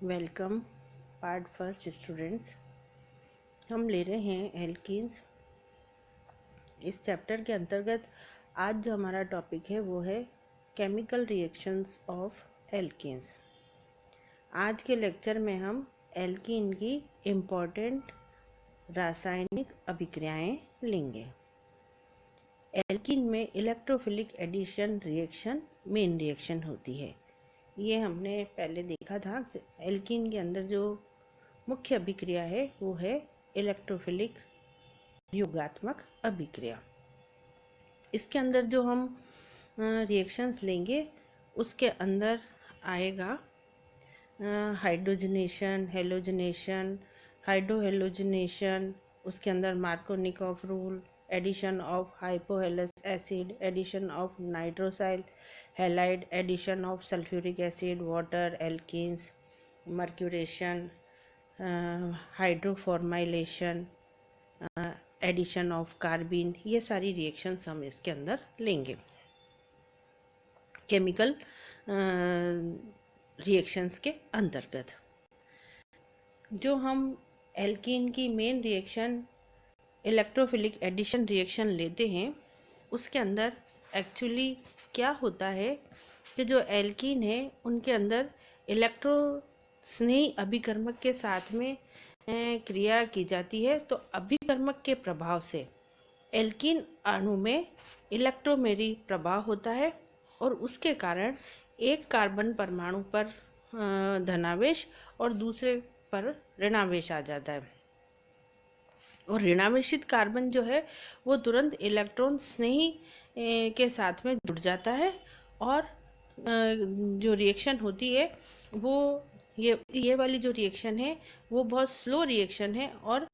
Welcome part first students. हम ले रहे हैं एल्कीन्स। इस चैप्टर के अंतर्गत आज जो हमारा टॉपिक है वो है केमिकल रिएक्शंस ऑफ एल्कीन्स। आज के लेक्चर में हम एल्कीन की इम्पॉर्टेंट रासायनिक अभिक्रियाएं लेंगे। एल्कीन में electrophilic addition reaction main reaction होती है। ये हमने पहले देखा था। एल्कीन के अंदर जो मुख्य अभिक्रिया है वो है इलेक्ट्रोफिलिक योगात्मक अभिक्रिया। इसके अंदर जो हम रिएक्शंस लेंगे उसके अंदर आएगा हाइड्रोजनेशन, हेलोजनेशन, हाइड्रोहेलोजनेशन, उसके अंदर Markovnikov rule, addition of hypohalous acid, addition of nitrosyl halide, addition of sulphuric acid, water, alkenes, mercuration, hydroformylation, addition of carbene, ये सारी रिएक्शंस हम इसके अंदर लेंगे केमिकल रिएक्शंस के अंतर्गत। जो हम एल्कीन की main reaction electrophilic addition reaction लेते हैं उसके अंदर एक्चुअली क्या होता है कि जो एल्कीन है उनके अंदर इलेक्ट्रो स्नेही अभिकर्मक के साथ में क्रिया की जाती है। तो अभिकर्मक के प्रभाव से एल्कीन अणु में इलेक्ट्रोमेरी प्रभाव होता है और उसके कारण एक कार्बन परमाणु पर धनावेश और दूसरे पर ऋणावेश आ जाता है और ऋणावेशित कार्बन जो है वो तुरंत इलेक्ट्रॉन स्नेही के साथ में जुड़ जाता है और जो रिएक्शन होती है वो ये वाली जो रिएक्शन है वो बहुत स्लो रिएक्शन है और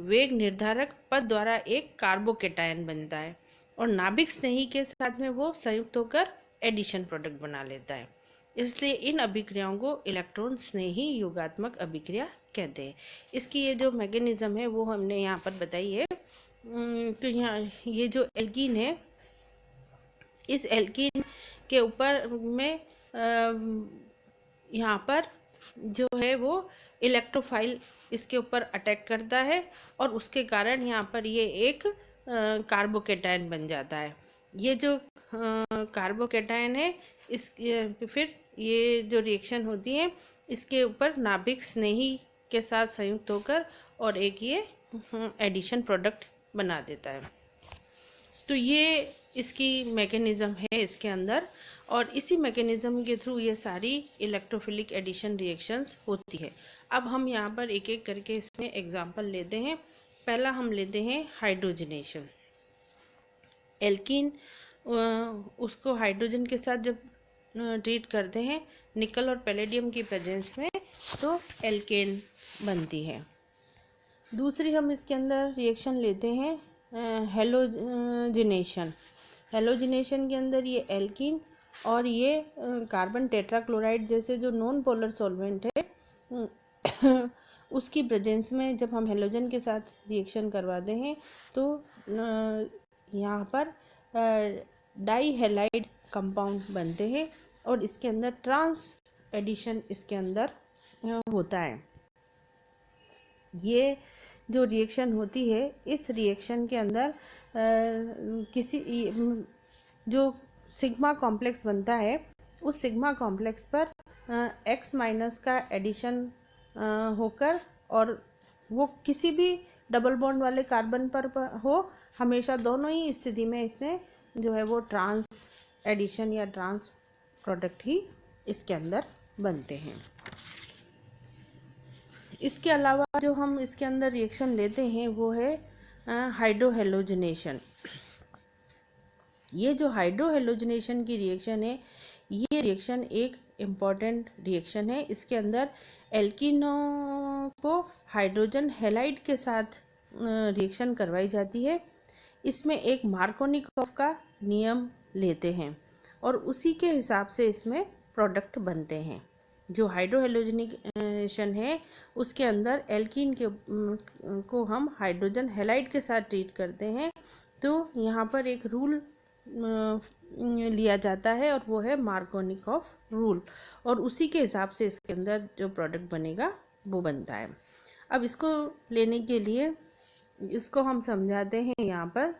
वेग निर्धारक पद द्वारा एक कार्बोकेटायन बनता है और नाभिक स्नेही के साथ में वो संयुक्त होकर एडिशन प्रोडक्ट बना लेता है। इसलिए इन अभिक्रियाओं को इलेक्ट्रॉन स्नेही योगात्मक अभिक्रिया कहते हैं। इसकी ये जो मैकेनिज्म है वो हमने यहाँ पर बताई है। तो यहाँ ये जो एल्कीन है इस एल्कीन के ऊपर में यहाँ पर जो है वो इलेक्ट्रोफाइल इसके ऊपर अटैक करता है और उसके कारण यहाँ पर ये एक कार्बोकेटायन बन जाता है। ये जो कार्बोकेटायन है इस फिर ये जो रिएक्शन होती है इसके ऊपर नाभिक स्नेही के साथ संयुक्त होकर और एक ये एडिशन प्रोडक्ट बना देता है। तो ये इसकी मैकेनिज्म है इसके अंदर और इसी मैकेनिज्म के थ्रू ये सारी इलेक्ट्रोफिलिक एडिशन रिएक्शंस होती है। अब हम यहाँ पर एक एक करके इसमें एग्जांपल लेते हैं। पहला हम लेते हैं हाइड्रोजनेशन। एल्कीन उसको हाइड्रोजन के साथ जब ट्रीट करते हैं निकल और पैलेडियम की प्रेजेंस में तो एल्केन बनती है। दूसरी हम इसके अंदर रिएक्शन लेते हैं हेलोजनेशन। हेलोजनेशन के अंदर ये एल्कीन और ये कार्बन टेट्राक्लोराइड जैसे जो नॉन पोलर सॉल्वेंट है उसकी प्रेजेंस में जब हम हेलोजन के साथ रिएक्शन करवाते हैं तो यहाँ पर डाई हैलाइड कंपाउंड बनते हैं और इसके अंदर ट्रांस एडिशन इसके अंदर होता है। ये जो रिएक्शन होती है इस रिएक्शन के अंदर किसी जो सिग्मा कॉम्प्लेक्स बनता है उस सिग्मा कॉम्प्लेक्स पर X माइनस का एडिशन होकर और वो किसी भी डबल बॉन्ड वाले कार्बन पर हो हमेशा दोनों ही स्थिति में इसमें जो है वो ट्रांस एडिशन या ट्रांस प्रोडक्ट ही इसके अंदर बनते हैं। इसके अलावा जो हम इसके अंदर रिएक्शन लेते हैं वो है हाइड्रोहेलोजनेशन। ये जो हाइड्रोहेलोजनेशन की रिएक्शन है ये रिएक्शन एक इम्पॉर्टेंट रिएक्शन है। इसके अंदर एल्कीनों को हाइड्रोजन हैलाइड के साथ रिएक्शन करवाई जाती है। इसमें एक मार्कोनिकॉफ का नियम लेते हैं और उसी के हिसाब से इसमें प्रोडक्ट बनते हैं। जो हाइड्रोहेलोजनेशन है उसके अंदर एल्कीन को हम हाइड्रोजन हैलाइड के साथ ट्रीट करते हैं तो यहाँ पर एक रूल लिया जाता है और वो है मार्कोनिकॉफ रूल, और उसी के हिसाब से इसके अंदर जो प्रोडक्ट बनेगा वो बनता है। अब इसको लेने के लिए इसको हम समझाते हैं यहाँ पर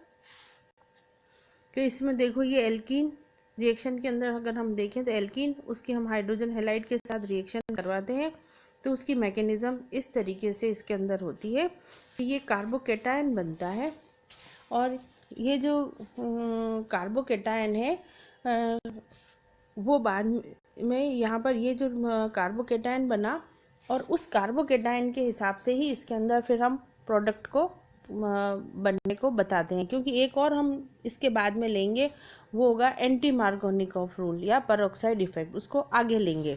कि इसमें देखो ये एल्कीन रिएक्शन के अंदर अगर हम देखें तो एल्कीन उसकी हम हाइड्रोजन हैलाइड के साथ रिएक्शन करवाते हैं तो उसकी मैकेनिज्म इस तरीके से इसके अंदर होती है कि ये कार्बोकेटायन बनता है, और ये जो कार्बोकेटायन है वो बाद में यहाँ पर ये जो कार्बोकेटायन बना और उस कार्बोकेटायन के हिसाब से ही इसके अंदर फिर हम प्रोडक्ट को बनने को बताते हैं, क्योंकि एक और हम इसके बाद में लेंगे वो होगा एंटी मार्कोनिकॉफ रूल या पेरोक्साइड इफेक्ट, उसको आगे लेंगे।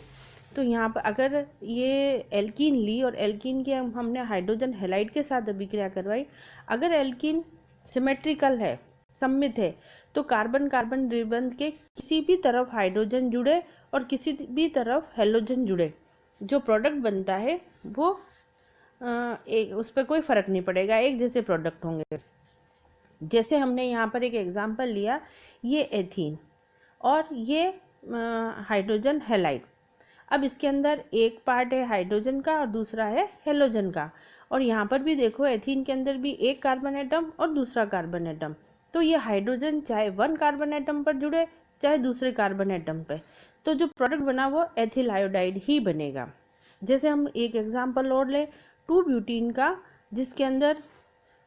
तो यहाँ पर अगर ये एल्कीन ली और एल्कीन के हमने हाइड्रोजन हैलाइड के साथ अभिक्रिया करवाई, अगर एल्कीन सिमेट्रिकल है, सममित है, तो कार्बन कार्बन द्विबंध के किसी भी तरफ हाइड्रोजन जुड़े और किसी भी तरफ हेलोजन जुड़े, जो प्रोडक्ट बनता है वो एक उस पर कोई फ़र्क नहीं पड़ेगा, एक जैसे प्रोडक्ट होंगे। जैसे हमने यहाँ पर एक एग्जांपल लिया, ये एथीन और ये हाइड्रोजन हैलाइड। अब इसके अंदर एक पार्ट है हाइड्रोजन का और दूसरा है हेलोजन का, और यहाँ पर भी देखो एथीन के अंदर भी एक कार्बन एटम और दूसरा कार्बन एटम, तो ये हाइड्रोजन चाहे वन कार्बन एटम पर जुड़े चाहे दूसरे कार्बन एटम पे, तो जो प्रोडक्ट बना वो एथिल आयोडाइड ही बनेगा। जैसे हम एक एग्जांपल और लें 2-ब्यूटीन का, जिसके अंदर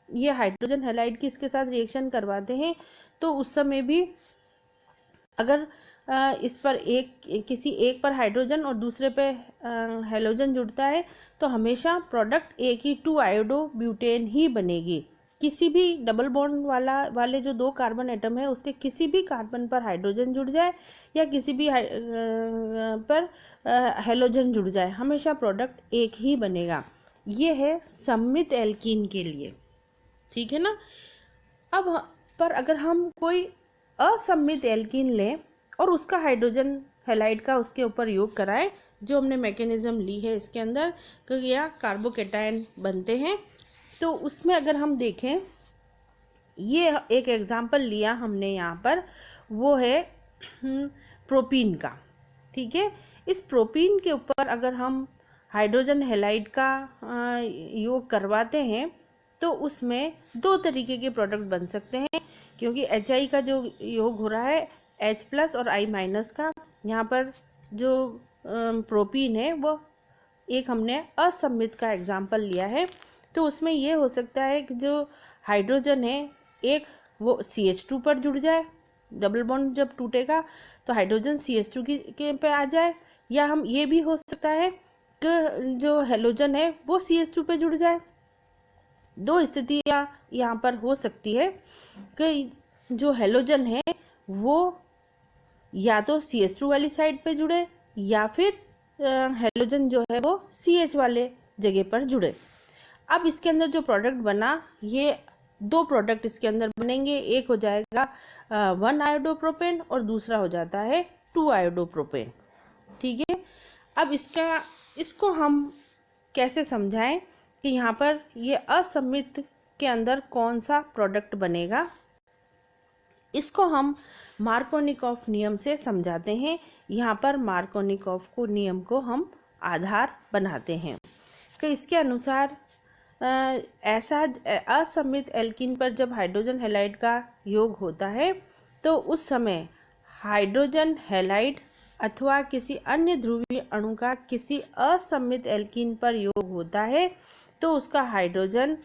ये हाइड्रोजन हैलाइड की इसके साथ रिएक्शन करवाते हैं, तो उस समय भी अगर इस पर किसी एक पर हाइड्रोजन और दूसरे पे हेलोजन जुड़ता है तो हमेशा प्रोडक्ट एक ही 2-आयोडो-ब्यूटेन ही बनेगी। किसी भी डबल बॉन्ड वाले जो दो कार्बन एटम है उसके किसी भी कार्बन पर हाइड्रोजन जुड़ जाए या किसी भी पर हेलोजन जुड़ जाए, हमेशा प्रोडक्ट एक ही बनेगा। ये है सममित एल्कीन के लिए, ठीक है ना। अब पर अगर हम कोई असममित एल्कीन लें और उसका हाइड्रोजन हैलाइड का उसके ऊपर योग कराएं, जो हमने मैकेनिज्म ली है इसके अंदर कि यह कार्बोकेटायन बनते हैं, तो उसमें अगर हम देखें, ये एक एग्जांपल लिया हमने यहाँ पर, वो है प्रोपीन का, ठीक है। इस प्रोपीन के ऊपर अगर हम हाइड्रोजन हैलाइड का योग करवाते हैं तो उसमें दो तरीके के प्रोडक्ट बन सकते हैं, क्योंकि HI का जो योग हो रहा है H+ और I- का, यहाँ पर जो प्रोपीन है वो एक हमने असममित का एग्जाम्पल लिया है, तो उसमें ये हो सकता है कि जो हाइड्रोजन है एक वो CH2 पर जुड़ जाए, डबल बॉन्ड जब टूटेगा तो हाइड्रोजन CH2 के पे आ जाए, या हम ये भी हो सकता है कि जो हेलोजन है वो CH2 पे जुड़ जाए। दो स्थितियाँ यहाँ पर हो सकती है कि जो हेलोजन है वो या तो CH2 वाली साइड पे जुड़े या फिर हेलोजन जो है वो CH वाले जगह पर जुड़े। अब इसके अंदर जो प्रोडक्ट बना, ये दो प्रोडक्ट इसके अंदर बनेंगे, एक हो जाएगा 1-आयोडोप्रोपेन और दूसरा हो जाता है 2-आयोडोप्रोपेन, ठीक है। अब इसको हम कैसे समझाएं कि यहाँ पर ये असममित के अंदर कौन सा प्रोडक्ट बनेगा, इसको हम मार्कोनिकॉफ नियम से समझाते हैं। यहाँ पर मार्कोनिकॉफ को नियम को हम आधार बनाते हैं कि इसके अनुसार ऐसा असममित एल्कीन पर जब हाइड्रोजन हैलाइड का योग होता है तो उस समय हाइड्रोजन हैलाइड अथवा किसी अन्य ध्रुवीय अणु का किसी असममित एल्कीन पर योग होता है तो उसका हाइड्रोजन,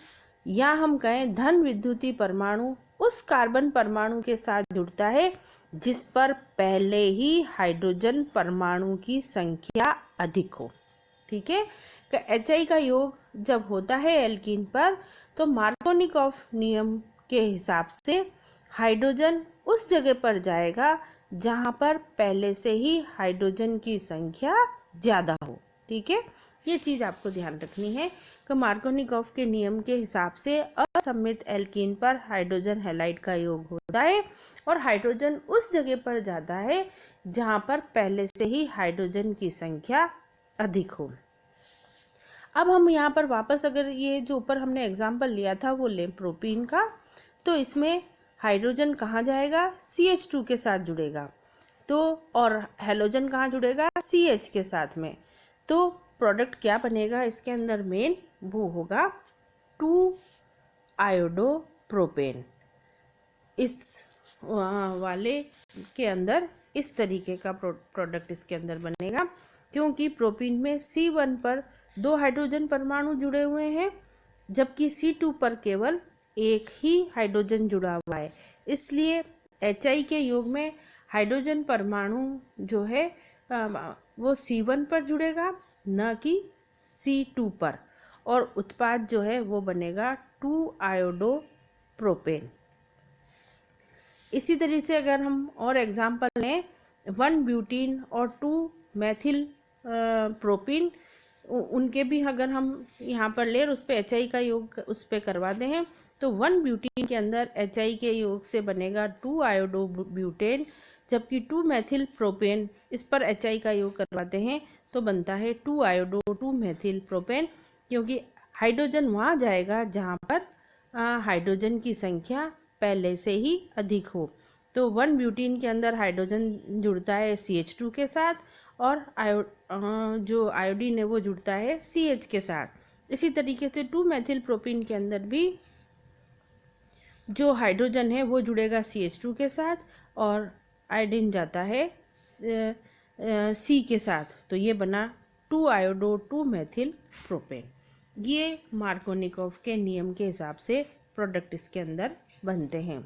या हम कहें धन विद्युतीय परमाणु, उस कार्बन परमाणु के साथ जुड़ता है जिस पर पहले ही हाइड्रोजन परमाणु की संख्या अधिक हो, ठीक है। HI का योग जब होता है एल्कीन पर तो मार्कोनिकॉफ नियम के हिसाब से हाइड्रोजन उस जगह पर जाएगा जहाँ पर पहले से ही हाइड्रोजन की संख्या ज़्यादा हो, ठीक है। ये चीज़ आपको ध्यान रखनी है कि मार्कोनिकॉफ के नियम के हिसाब से असममित एल्कीन पर हाइड्रोजन हैलाइड का योग होता है और हाइड्रोजन उस जगह पर जाता है जहाँ पर पहले से ही हाइड्रोजन की संख्या अधिक हो। अब हम यहाँ पर वापस अगर ये जो ऊपर हमने एग्जाम्पल लिया था वो लें प्रोपीन का, तो इसमें हाइड्रोजन कहाँ जाएगा, CH2 के साथ जुड़ेगा। तो और हेलोजन कहाँ जुड़ेगा, CH के साथ में। तो प्रोडक्ट क्या बनेगा इसके अंदर मेन, वो होगा 2 आयोडोप्रोपेन। इस वाले के अंदर इस तरीके का प्रोडक्ट इसके अंदर बनेगा, क्योंकि प्रोपीन में C1 पर 2 हाइड्रोजन परमाणु जुड़े हुए हैं, जबकि C2 पर केवल एक ही हाइड्रोजन जुड़ा हुआ है। इसलिए HI के योग में हाइड्रोजन परमाणु जो है वो C1 पर जुड़ेगा, न कि C2 पर, और उत्पाद जो है वो बनेगा 2 आयोडोप्रोपेन। इसी तरीके से अगर हम और एग्जाम्पल लें, 1 ब्यूटीन और 2 मैथिल प्रोपीन, उनके भी अगर हम यहाँ पर लें और उस पर HI का योग उस पर करवाते हैं, तो 1 ब्यूटीन के अंदर HI के योग से बनेगा 2 आयोडोब्यूटेन, जबकि 2 मैथिल प्रोपेन इस पर HI का योग करवाते हैं तो बनता है 2 आयोडो 2 मैथिल प्रोपेन, क्योंकि हाइड्रोजन वहाँ जाएगा जहाँ पर हाइड्रोजन की संख्या पहले से ही अधिक हो। तो 1 ब्यूटीन के अंदर हाइड्रोजन जुड़ता है CH2 के साथ, और जो आयोडीन है वो जुड़ता है CH के साथ। इसी तरीके से 2 मैथिल प्रोपीन के अंदर भी जो हाइड्रोजन है वो जुड़ेगा CH2 के साथ, और आयोडीन जाता है C के साथ। तो ये बना 2 आयोडो 2 मैथिल प्रोपेन। ये मार्कोनिकॉफ के नियम के हिसाब से प्रोडक्ट इसके अंदर बनते हैं।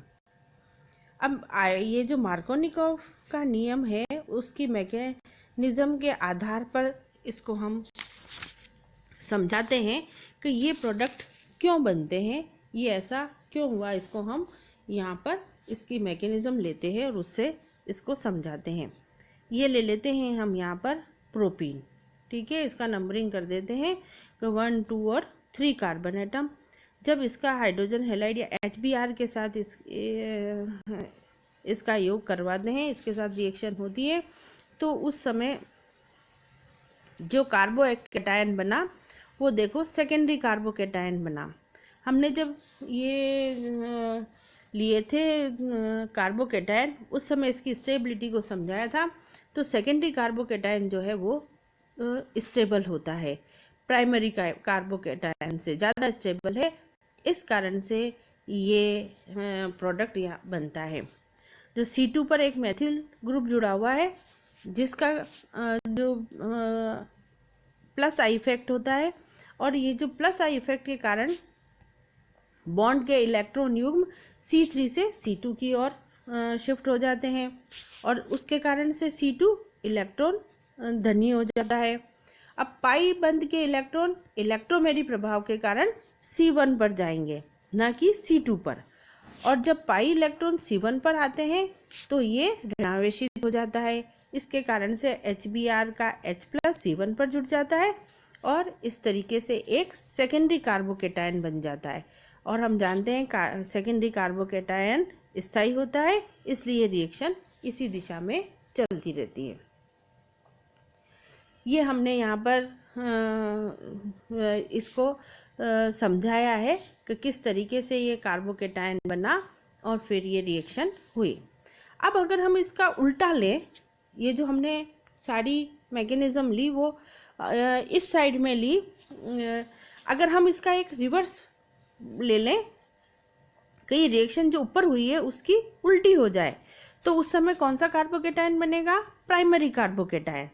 अब ये जो मार्कोनिकॉफ का नियम है उसकी मैकेनिज्म के आधार पर इसको हम समझाते हैं कि ये प्रोडक्ट क्यों बनते हैं, ये ऐसा क्यों हुआ, इसको हम यहाँ पर इसकी मैकेनिज्म लेते हैं और उससे इसको समझाते हैं। ये ले लेते हैं हम यहाँ पर प्रोपीन, ठीक है, इसका नंबरिंग कर देते हैं कि 1, 2 और 3 कार्बन एटम। जब इसका हाइड्रोजन हैलाइड या HBr के साथ इसका योग करवाते हैं, इसके साथ रिएक्शन होती है, तो उस समय जो कार्बोकैटायन बना वो देखो सेकेंडरी कार्बोकैटायन बना। हमने जब ये लिए थे कार्बोकैटायन, उस समय इसकी स्टेबिलिटी को समझाया था। तो सेकेंडरी कार्बोकैटायन जो है वो स्टेबल होता है, प्राइमरी कार्बोकैटायन से ज़्यादा स्टेबल है। इस कारण से ये प्रोडक्ट यहाँ बनता है। जो C2 पर एक मैथिल ग्रुप जुड़ा हुआ है, जिसका जो प्लस आई इफेक्ट होता है, और ये जो प्लस आई इफेक्ट के कारण बॉन्ड के इलेक्ट्रॉन युग्म C3 से C2 की ओर शिफ्ट हो जाते हैं, और उसके कारण से C2 इलेक्ट्रॉन धनी हो जाता है। अब पाई बंध के इलेक्ट्रॉन इलेक्ट्रोमेरिक प्रभाव के कारण C1 पर जाएंगे, न कि C2 पर, और जब पाई इलेक्ट्रॉन C1 पर आते हैं तो ये ऋणावेशित हो जाता है। इसके कारण से HBr का H+ C1 पर जुड़ जाता है, और इस तरीके से एक सेकेंडरी कार्बोकैटायन बन जाता है। और हम जानते हैं सेकेंडरी कार्बोकैटायन स्थायी होता है, इसलिए रिएक्शन इसी दिशा में चलती रहती है। ये हमने यहाँ पर इसको समझाया है कि किस तरीके से ये कार्बोकैटायन बना और फिर ये रिएक्शन हुई। अब अगर हम इसका उल्टा लें, ये जो हमने सारी मैकेनिज्म ली वो इस साइड में ली, अगर हम इसका एक रिवर्स ले लें कि ये रिएक्शन जो ऊपर हुई है उसकी उल्टी हो जाए, तो उस समय कौन सा कार्बोकैटायन बनेगा, प्राइमरी कार्बोकैटायन।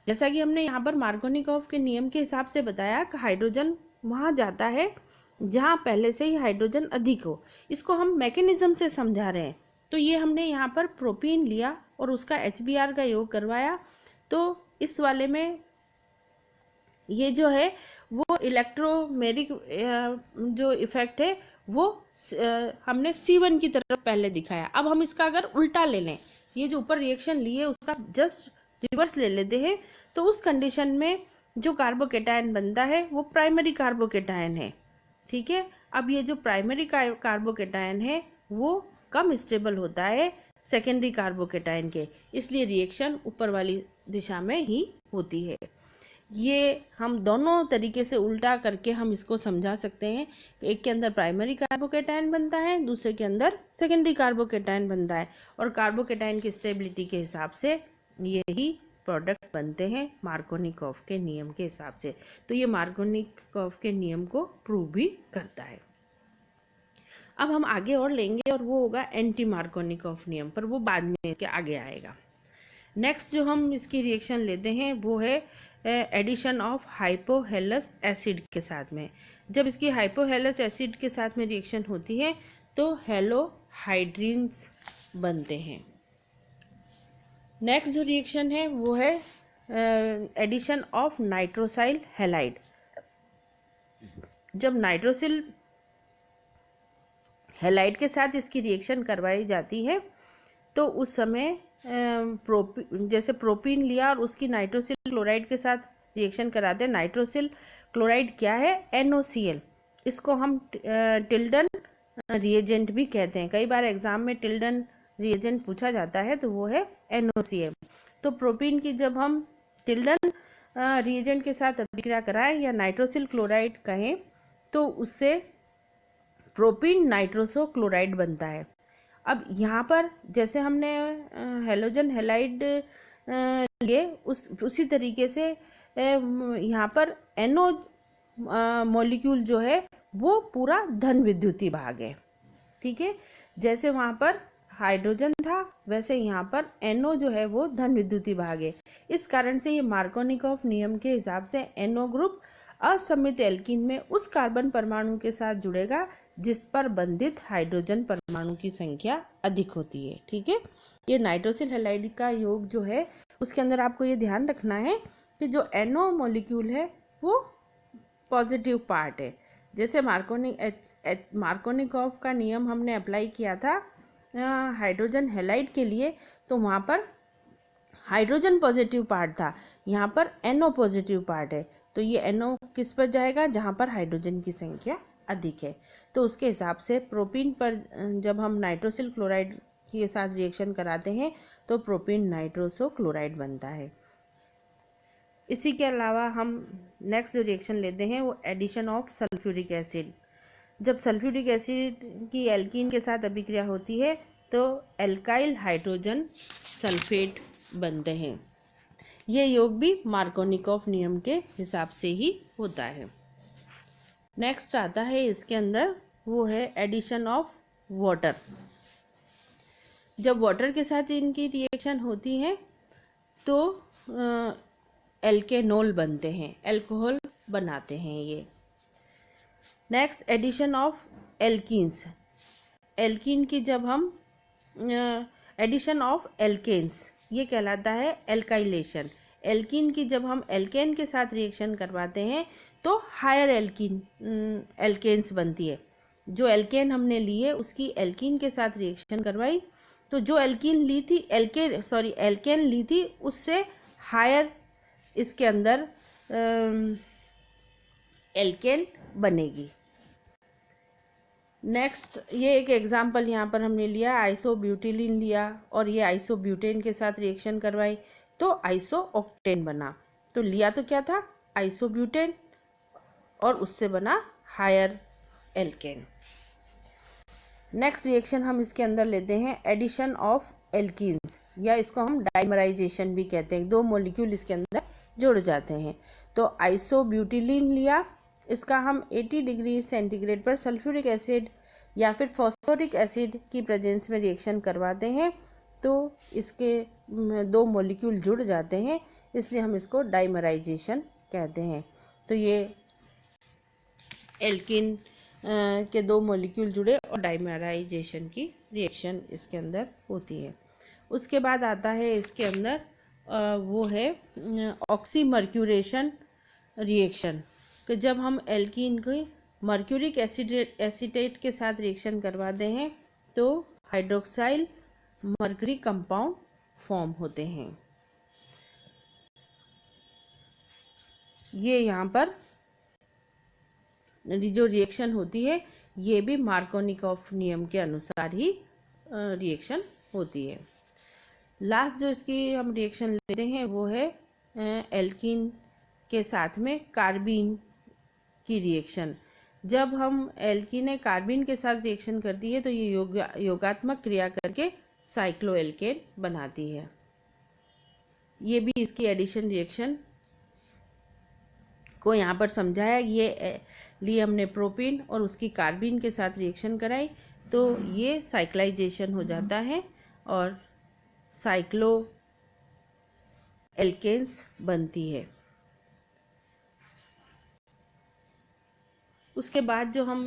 जैसा कि हमने यहाँ पर मार्कोनिकॉफ के नियम के हिसाब से बताया कि हाइड्रोजन वहाँ जाता है जहाँ पहले से ही हाइड्रोजन अधिक हो। इसको हम मैकेनिज्म से समझा रहे हैं। तो ये हमने यहाँ पर प्रोपीन लिया और उसका HBr का योग करवाया, तो इस वाले में ये जो है वो इलेक्ट्रोमेरिक जो इफेक्ट है वो हमने C1 की तरफ पहले दिखाया। अब हम इसका अगर उल्टा ले लें, ये जो ऊपर रिएक्शन लिए उसका जस्ट रिवर्स ले लेते हैं, तो उस कंडीशन में जो कार्बोकैटायन बनता है वो प्राइमरी कार्बोकैटायन है, ठीक है। अब ये जो प्राइमरी कार्बोकैटायन है वो कम स्टेबल होता है सेकेंडरी कार्बोकैटायन के, इसलिए रिएक्शन ऊपर वाली दिशा में ही होती है। ये हम दोनों तरीके से उल्टा करके हम इसको समझा सकते हैं कि एक के अंदर प्राइमरी कार्बोकेटायन बनता है, दूसरे के अंदर सेकेंडरी कार्बोकेटायन बनता है, और कार्बोकेटायन की स्टेबिलिटी के हिसाब से यही प्रोडक्ट बनते हैं मार्कोनिकॉफ के नियम के हिसाब से। तो ये मार्कोनिकॉफ के नियम को प्रूव भी करता है। अब हम आगे और लेंगे और वो होगा एंटी मार्कोनिकॉफ नियम, पर वो बाद में इसके आगे आएगा। नेक्स्ट जो हम इसकी रिएक्शन लेते हैं वो है एडिशन ऑफ हाइपोहेलस एसिड के साथ में। जब इसकी हाइपोहेलस एसिड के साथ में रिएक्शन होती है तो हेलोहाइड्रिन्स बनते हैं। नेक्स्ट जो रिएक्शन है वो है एडिशन ऑफ नाइट्रोसाइल हैलाइड। जब नाइट्रोसिल हैलाइड के साथ इसकी रिएक्शन करवाई जाती है तो उस समय जैसे प्रोपीन लिया और उसकी नाइट्रोसिल क्लोराइड के साथ रिएक्शन कराते हैं। नाइट्रोसिल क्लोराइड क्या है? NOCl। इसको हम टिल्डन रिएजेंट भी कहते हैं। कई बार एग्जाम में टिल्डन रिएजेंट पूछा जाता है तो वो है NOCl। तो प्रोपीन की जब हम टिल्डन रिएजेंट के साथ अभिक्रिया कराएं या नाइट्रोसिल क्लोराइड कहें तो उससे प्रोपीन नाइट्रोसो क्लोराइड बनता है। अब यहाँ पर जैसे हमने हेलोजन हैलाइड लिए उसी तरीके से यहाँ पर NO मॉलिक्यूल जो है वो पूरा धन विद्युतीय भाग है। ठीक है, जैसे वहाँ पर हाइड्रोजन था वैसे यहाँ पर NO जो है वो धन विद्युतीय भाग है। इस कारण से ये मार्कोनिकॉफ नियम के हिसाब से NO ग्रुप असममित एल्कीन में उस कार्बन परमाणु के साथ जुड़ेगा जिस पर बंधित हाइड्रोजन परमाणु की संख्या अधिक होती है। ठीक है, ये नाइट्रोसिल हैलाइड का योग जो है उसके अंदर आपको ये ध्यान रखना है कि जो NO मॉलिक्यूल है वो पॉजिटिव पार्ट है। जैसे मार्कोनिकॉफ का नियम हमने अप्लाई किया था हाइड्रोजन हैलाइड के लिए तो वहाँ पर हाइड्रोजन पॉजिटिव पार्ट था, यहाँ पर NO पॉजिटिव पार्ट है। तो ये NO किस पर जाएगा? जहाँ पर हाइड्रोजन की संख्या अधिक है। तो उसके हिसाब से प्रोपीन पर जब हम नाइट्रोसिल क्लोराइड के साथ रिएक्शन कराते हैं तो प्रोपीन नाइट्रोसो क्लोराइड बनता है। इसी के अलावा हम नेक्स्ट जो रिएक्शन लेते हैं वो एडिशन ऑफ सल्फ्यूरिक एसिड। जब सल्फ्यूरिक एसिड की एल्कीन के साथ अभिक्रिया होती है तो एल्काइल हाइड्रोजन सल्फेट बनते हैं। ये योग भी मार्कोनिकॉफ नियम के हिसाब से ही होता है। नेक्स्ट आता है इसके अंदर वो है एडिशन ऑफ वाटर। जब वाटर के साथ इनकी रिएक्शन होती है तो एल्केनोल बनते हैं, अल्कोहल बनाते हैं ये। Next addition of alkenes. Alkene की जब हम एडिशन ऑफ एल्केन्स ये कहलाता है एल्काइलेशन। एल्कीन की जब हम एल्केन के साथ रिएक्शन करवाते हैं तो हायर एल्केन्स बनती है। जो एल्केन हमने लिए उसकी एल्कीन के साथ रिएक्शन करवाई तो जो एल्केन ली थी उससे हायर इसके अंदर एल्केन बनेगी। नेक्स्ट ये एक एग्जाम्पल यहाँ पर हमने लिया, आइसोब्यूटिलीन लिया और ये आइसोब्यूटेन के साथ रिएक्शन करवाई तो आइसोऑक्टेन बना। तो लिया तो क्या था? आइसोब्यूटेन और उससे बना हायर एल्केन। नेक्स्ट रिएक्शन हम इसके अंदर लेते हैं एडिशन ऑफ एल्कीन्स या इसको हम डाइमराइजेशन भी कहते हैं। दो मॉलिक्यूल इसके अंदर जुड़ जाते हैं। तो आइसोब्यूटिलीन लिया, इसका हम 80 डिग्री सेंटीग्रेड पर सल्फ्यूरिक एसिड या फिर फॉस्फोरिक एसिड की प्रेजेंस में रिएक्शन करवाते हैं तो इसके दो मॉलिक्यूल जुड़ जाते हैं, इसलिए हम इसको डाइमराइजेशन कहते हैं। तो ये एल्कीन के दो मॉलिक्यूल जुड़े और डाइमराइजेशन की रिएक्शन इसके अंदर होती है। उसके बाद आता है इसके अंदर वो है ऑक्सीमर्क्यूरेशन रिएक्शन। कि जब हम एल्कीन की मर्क्यूरिक एसीटेट के साथ रिएक्शन करवाते हैं तो हाइड्रोक्साइल मर्क्यूरी कंपाउंड फॉर्म होते हैं। ये यहाँ पर जो रिएक्शन होती है ये भी मार्कोनिकॉफ नियम के अनुसार ही रिएक्शन होती है। लास्ट जो इसकी हम रिएक्शन लेते हैं वो है एल्कीन के साथ में कार्बीन की रिएक्शन। जब हम एल्कीन ने कार्बीन के साथ रिएक्शन करती है तो ये योगात्मक क्रिया करके साइक्लोएल्केन बनाती है। ये भी इसकी एडिशन रिएक्शन को यहाँ पर समझाया। ये लिए हमने प्रोपीन और उसकी कार्बीन के साथ रिएक्शन कराई तो ये साइक्लाइजेशन हो जाता है और साइक्लो एल्केन्स बनती है। उसके बाद जो हम